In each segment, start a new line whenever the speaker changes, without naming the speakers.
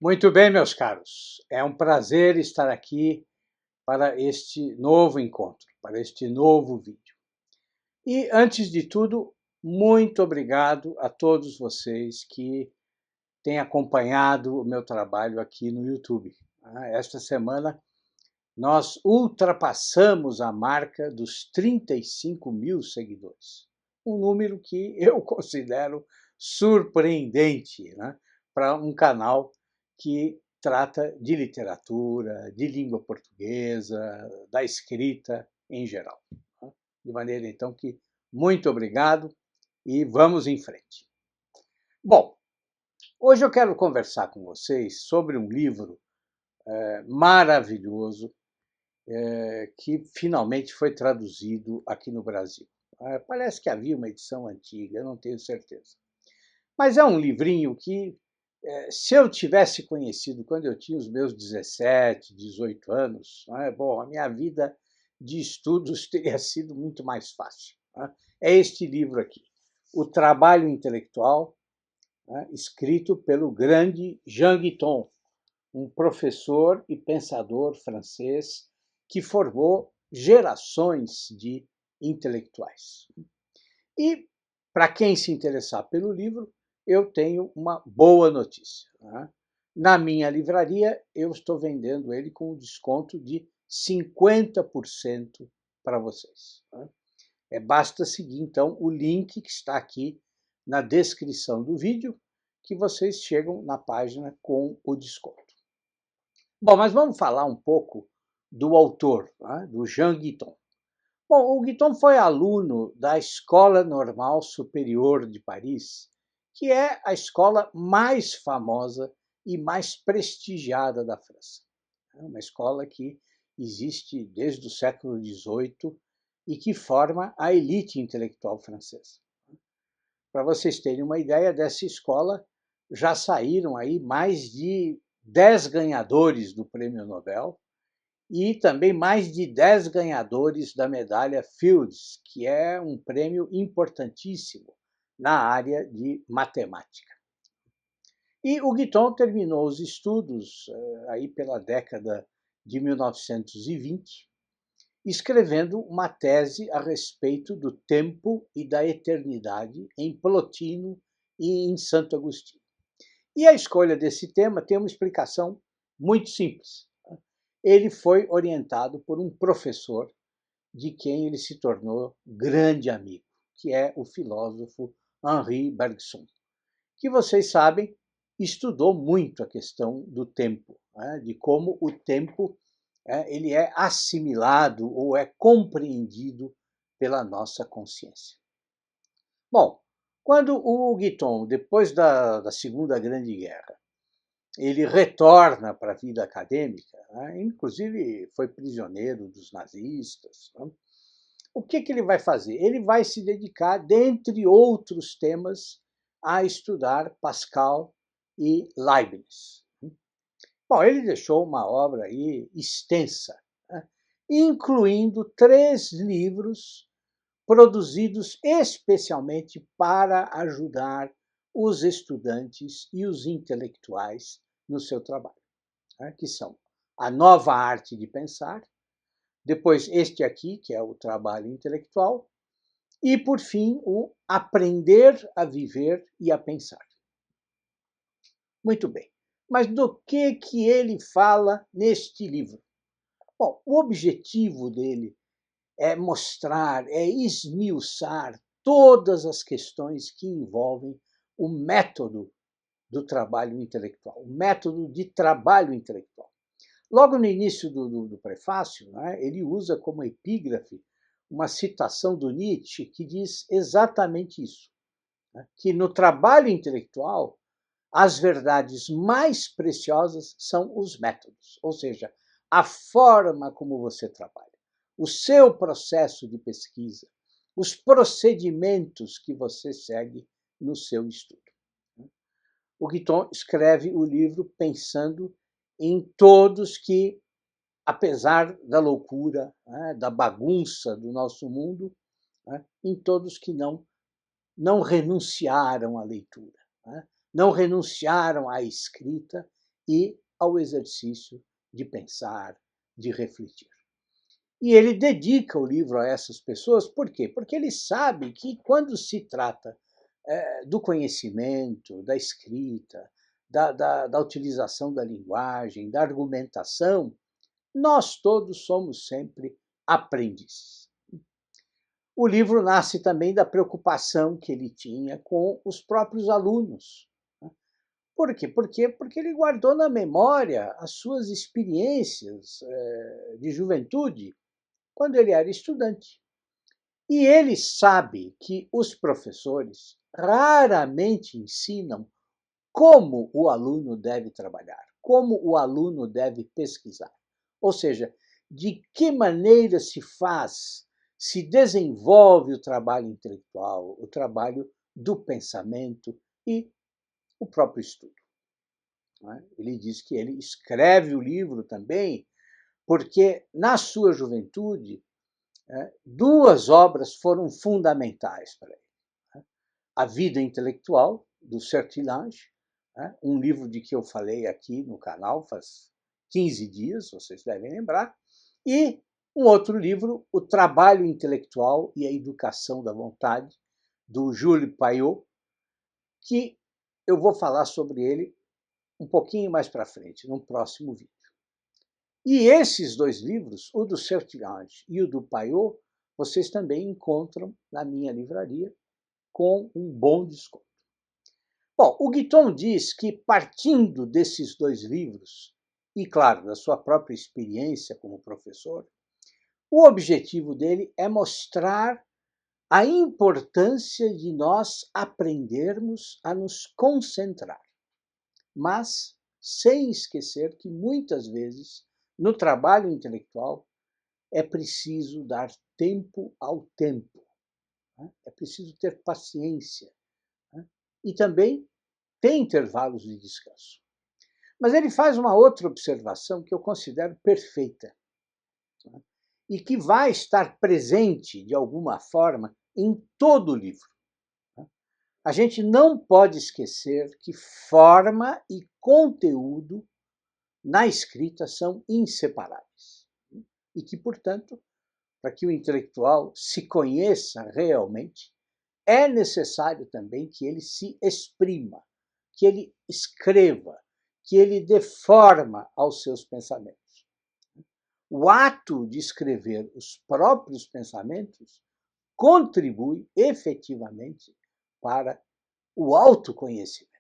Muito bem, meus caros. É um prazer estar aqui para este novo encontro, para este novo vídeo. E, antes de tudo, muito obrigado a todos vocês que têm acompanhado o meu trabalho aqui no YouTube. Esta semana nós ultrapassamos a marca dos 35 mil seguidores, um número que eu considero surpreendente, né, para um canal que trata de literatura, de língua portuguesa, da escrita em geral. De maneira, então, que muito obrigado e vamos em frente. Bom, hoje eu quero conversar com vocês sobre um livro maravilhoso que finalmente foi traduzido aqui no Brasil. Parece que havia uma edição antiga, eu não tenho certeza. Mas é um livrinho que, se eu tivesse conhecido quando eu tinha os meus 17, 18 anos, bom, a minha vida de estudos teria sido muito mais fácil. É este livro aqui, O Trabalho Intelectual, escrito pelo grande Jean Guiton, um professor e pensador francês que formou gerações de intelectuais. E, para quem se interessar pelo livro, eu tenho uma boa notícia. Na minha livraria, eu estou vendendo ele com um desconto de 50% para vocês. Basta seguir, então, o link que está aqui na descrição do vídeo, que vocês chegam na página com o desconto. Bom, mas vamos falar um pouco do autor, do Jean Guiton. Bom, o Guiton foi aluno da Escola Normal Superior de Paris, que é a escola mais famosa e mais prestigiada da França. É uma escola que existe desde o século XVIII e que forma a elite intelectual francesa. Para vocês terem uma ideia, dessa escola já saíram aí mais de 10 ganhadores do Prêmio Nobel e também mais de 10 ganhadores da medalha Fields, que é um prêmio importantíssimo na área de matemática. E o Guiton terminou os estudos aí pela década de 1920, escrevendo uma tese a respeito do tempo e da eternidade em Plotino e em Santo Agostinho. E a escolha desse tema tem uma explicação muito simples. Ele foi orientado por um professor de quem ele se tornou grande amigo, que é o filósofo Henri Bergson, que vocês sabem, estudou muito a questão do tempo, de como o tempo ele é assimilado ou é compreendido pela nossa consciência. Bom, quando o Guiton, depois da Segunda Grande Guerra, ele retorna para a vida acadêmica, inclusive foi prisioneiro dos nazistas. O que ele vai fazer? Ele vai se dedicar, dentre outros temas, a estudar Pascal e Leibniz. Bom, ele deixou uma obra aí extensa, incluindo 3 livros produzidos especialmente para ajudar os estudantes e os intelectuais no seu trabalho, que são A Nova Arte de Pensar, depois este aqui, que é o Trabalho Intelectual, e, por fim, o Aprender a Viver e a Pensar. Muito bem. Mas do que ele fala neste livro? Bom, o objetivo dele é mostrar, é esmiuçar todas as questões que envolvem o método do trabalho intelectual, o método de trabalho intelectual. Logo no início do prefácio, ele usa como epígrafe uma citação do Nietzsche que diz exatamente isso, que no trabalho intelectual as verdades mais preciosas são os métodos, ou seja, a forma como você trabalha, o seu processo de pesquisa, os procedimentos que você segue no seu estudo. O Guiton escreve o livro pensando em todos que, apesar da loucura, da bagunça do nosso mundo, em todos que não renunciaram à leitura, não renunciaram à escrita e ao exercício de pensar, de refletir. E ele dedica o livro a essas pessoas, por quê? Porque ele sabe que quando se trata do conhecimento, da escrita, da utilização da linguagem, da argumentação, nós todos somos sempre aprendizes. O livro nasce também da preocupação que ele tinha com os próprios alunos. Por quê? Porque ele guardou na memória as suas experiências de juventude quando ele era estudante. E ele sabe que os professores raramente ensinam como o aluno deve trabalhar, como o aluno deve pesquisar. Ou seja, de que maneira se desenvolve o trabalho intelectual, o trabalho do pensamento e o próprio estudo. Ele diz que ele escreve o livro também porque, na sua juventude, duas obras foram fundamentais para ele. A Vida Intelectual, do Sertillanges, um livro de que eu falei aqui no canal faz 15 dias, vocês devem lembrar, e um outro livro, O Trabalho Intelectual e a Educação da Vontade, do Jules Payot, que eu vou falar sobre ele um pouquinho mais para frente, num próximo vídeo. E esses dois livros, o do Sertillanges e o do Payot, vocês também encontram na minha livraria com um bom desconto. Bom, o Guiton diz que, partindo desses dois livros, e claro, da sua própria experiência como professor, o objetivo dele é mostrar a importância de nós aprendermos a nos concentrar, mas sem esquecer que muitas vezes, no trabalho intelectual, é preciso dar tempo ao tempo, é preciso ter paciência e também tem intervalos de descanso. Mas ele faz uma outra observação que eu considero perfeita e que vai estar presente, de alguma forma, em todo o livro. A gente não pode esquecer que forma e conteúdo na escrita são inseparáveis e que, portanto, para que o intelectual se conheça realmente, é necessário também que ele se exprima, que ele escreva, que ele dê forma aos seus pensamentos. O ato de escrever os próprios pensamentos contribui efetivamente para o autoconhecimento.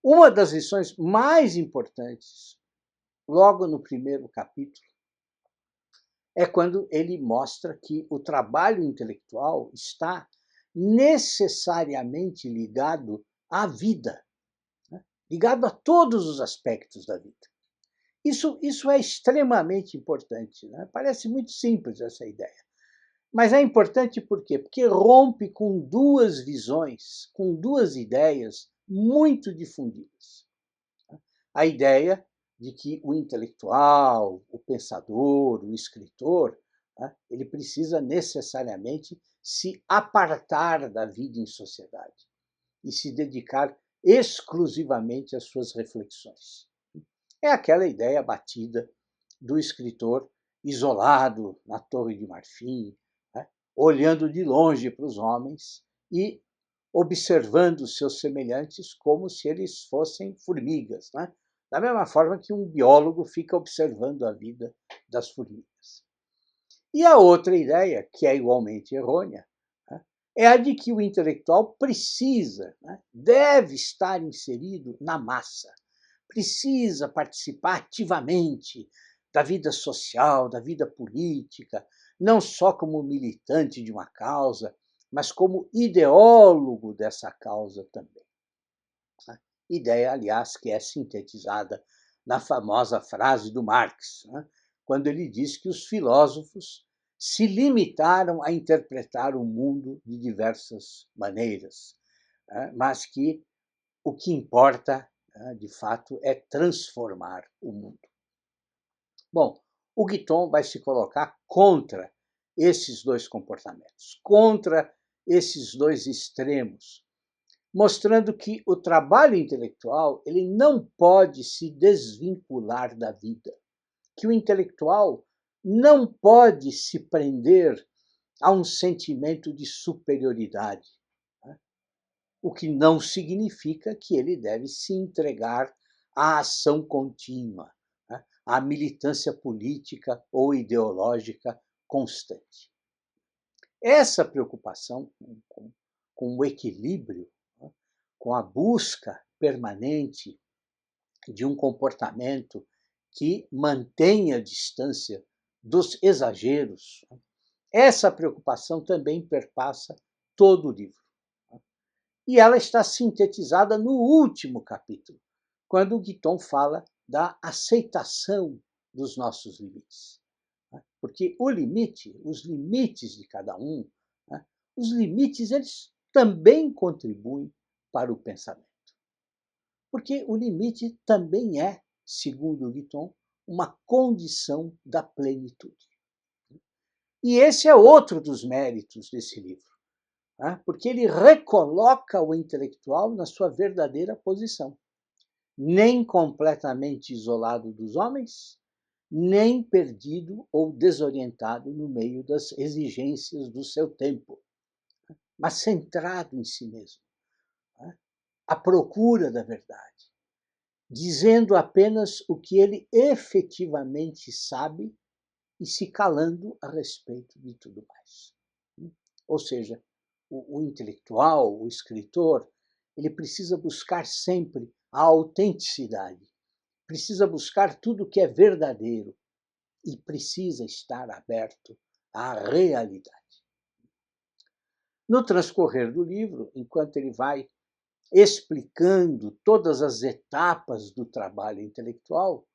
Uma das lições mais importantes, logo no primeiro capítulo, é quando ele mostra que o trabalho intelectual está necessariamente ligado à vida, ligado a todos os aspectos da vida. Isso é extremamente importante. Parece muito simples essa ideia. Mas é importante por quê? Porque rompe com duas visões, com duas ideias muito difundidas. A ideia de que o intelectual, o pensador, o escritor, ele precisa necessariamente se apartar da vida em sociedade e se dedicar exclusivamente às suas reflexões. É aquela ideia batida do escritor isolado na Torre de Marfim, olhando de longe para os homens e observando seus semelhantes como se eles fossem formigas, da mesma forma que um biólogo fica observando a vida das formigas. E a outra ideia, que é igualmente errônea, é a de que o intelectual precisa, deve estar inserido na massa, precisa participar ativamente da vida social, da vida política, não só como militante de uma causa, mas como ideólogo dessa causa também. Ideia, aliás, que é sintetizada na famosa frase do Marx, quando ele diz que os filósofos se limitaram a interpretar o mundo de diversas maneiras, mas que o que importa, de fato, é transformar o mundo. Bom, o Guiton vai se colocar contra esses dois comportamentos, contra esses dois extremos, mostrando que o trabalho intelectual ele não pode se desvincular da vida, que o intelectual não pode se prender a um sentimento de superioridade, né? O que não significa que ele deve se entregar à ação contínua, né? À militância política ou ideológica constante. Essa preocupação com o equilíbrio, né? Com a busca permanente de um comportamento que mantenha a distância dos exageros, né? Essa preocupação também perpassa todo o livro. E ela está sintetizada no último capítulo, quando o Guiton fala da aceitação dos nossos limites. Porque o limite, os limites de cada um, os limites eles também contribuem para o pensamento. Porque o limite também é, segundo o Guiton, uma condição da plenitude. E esse é outro dos méritos desse livro, porque ele recoloca o intelectual na sua verdadeira posição, nem completamente isolado dos homens, nem perdido ou desorientado no meio das exigências do seu tempo, mas centrado em si mesmo, à procura da verdade, dizendo apenas o que ele efetivamente sabe e se calando a respeito de tudo mais. Ou seja, o intelectual, o escritor, ele precisa buscar sempre a autenticidade, precisa buscar tudo que é verdadeiro e precisa estar aberto à realidade. No transcorrer do livro, enquanto ele vai explicando todas as etapas do trabalho intelectual,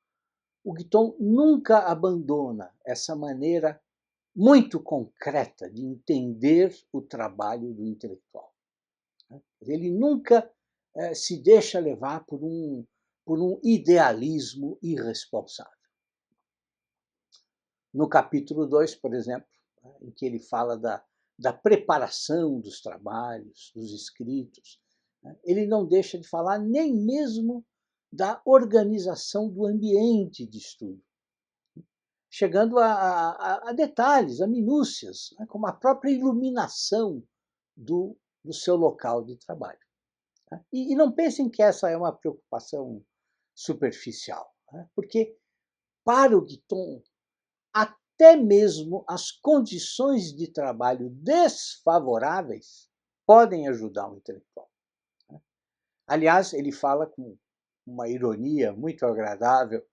o Guiton nunca abandona essa maneira muito concreta de entender o trabalho do intelectual. Ele nunca se deixa levar por um idealismo irresponsável. No capítulo 2, por exemplo, em que ele fala da preparação dos trabalhos, dos escritos, ele não deixa de falar nem mesmo da organização do ambiente de estudo, chegando a detalhes, a minúcias, como a própria iluminação do seu local de trabalho. E não pensem que essa é uma preocupação superficial, porque para o Guiton, até mesmo as condições de trabalho desfavoráveis podem ajudar o intelectual. Aliás, ele fala com uma ironia muito agradável,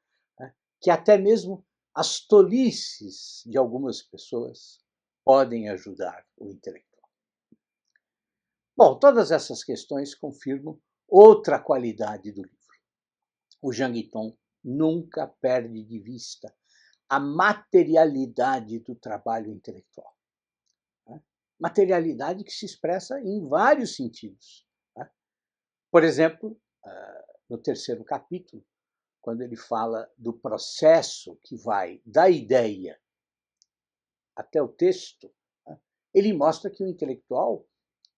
que até mesmo as tolices de algumas pessoas podem ajudar o intelectual. Bom, todas essas questões confirmam outra qualidade do livro. O Jean Guiton nunca perde de vista a materialidade do trabalho intelectual. Materialidade que se expressa em vários sentidos. Por exemplo, no terceiro capítulo, quando ele fala do processo que vai da ideia até o texto, ele mostra que o intelectual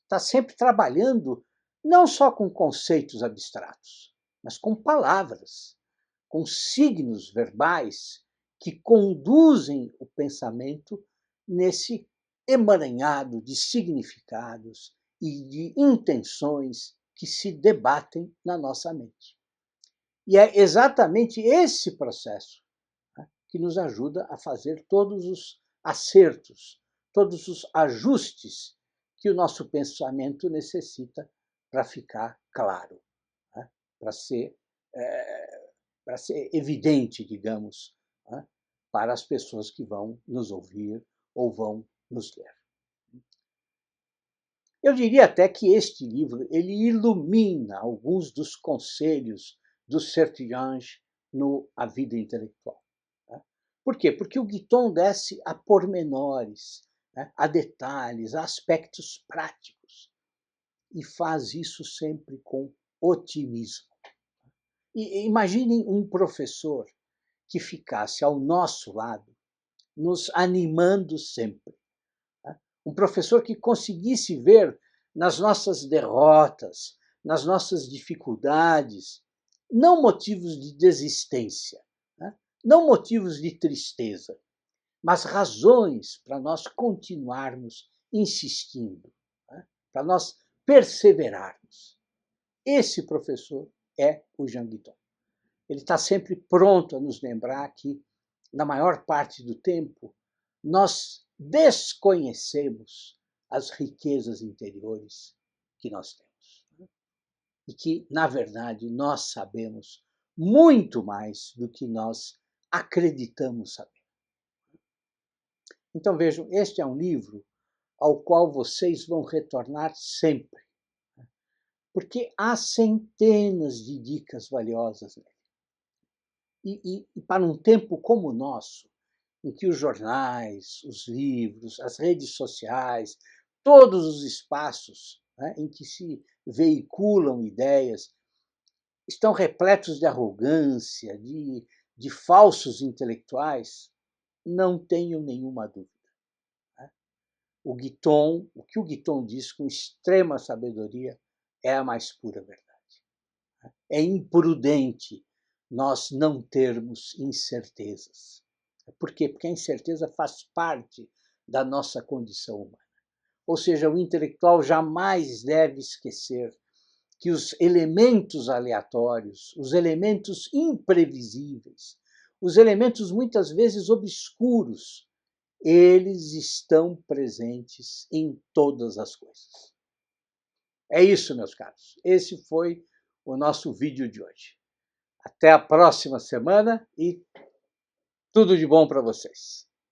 está sempre trabalhando não só com conceitos abstratos, mas com palavras, com signos verbais que conduzem o pensamento nesse emaranhado de significados e de intenções que se debatem na nossa mente. E é exatamente esse processo que nos ajuda a fazer todos os acertos, todos os ajustes que o nosso pensamento necessita para ficar claro, para ser evidente, digamos, para as pessoas que vão nos ouvir ou vão nos ler. Eu diria até que este livro ele ilumina alguns dos conselhos do Sertilhange no A Vida Intelectual. Por quê? Porque o Guiton desce a pormenores, a detalhes, a aspectos práticos, e faz isso sempre com otimismo. E imaginem um professor que ficasse ao nosso lado, nos animando sempre. Um professor que conseguisse ver nas nossas derrotas, nas nossas dificuldades, não motivos de desistência, né? Não motivos de tristeza, mas razões para nós continuarmos insistindo, né? Para nós perseverarmos. Esse professor é o Jean Guiton. Ele está sempre pronto a nos lembrar que, na maior parte do tempo, nós desconhecemos as riquezas interiores que nós temos. E que, na verdade, nós sabemos muito mais do que nós acreditamos saber. Então, vejam, este é um livro ao qual vocês vão retornar sempre, porque há centenas de dicas valiosas nele. E para um tempo como o nosso, em que os jornais, os livros, as redes sociais, todos os espaços, né, em que se veiculam ideias, estão repletos de arrogância, de falsos intelectuais, não tenho nenhuma dúvida. Né? O que o Guiton diz com extrema sabedoria é a mais pura verdade. É imprudente nós não termos incertezas. Por quê? Porque a incerteza faz parte da nossa condição humana. Ou seja, o intelectual jamais deve esquecer que os elementos aleatórios, os elementos imprevisíveis, os elementos muitas vezes obscuros, eles estão presentes em todas as coisas. É isso, meus caros. Esse foi o nosso vídeo de hoje. Até a próxima semana e tudo de bom para vocês.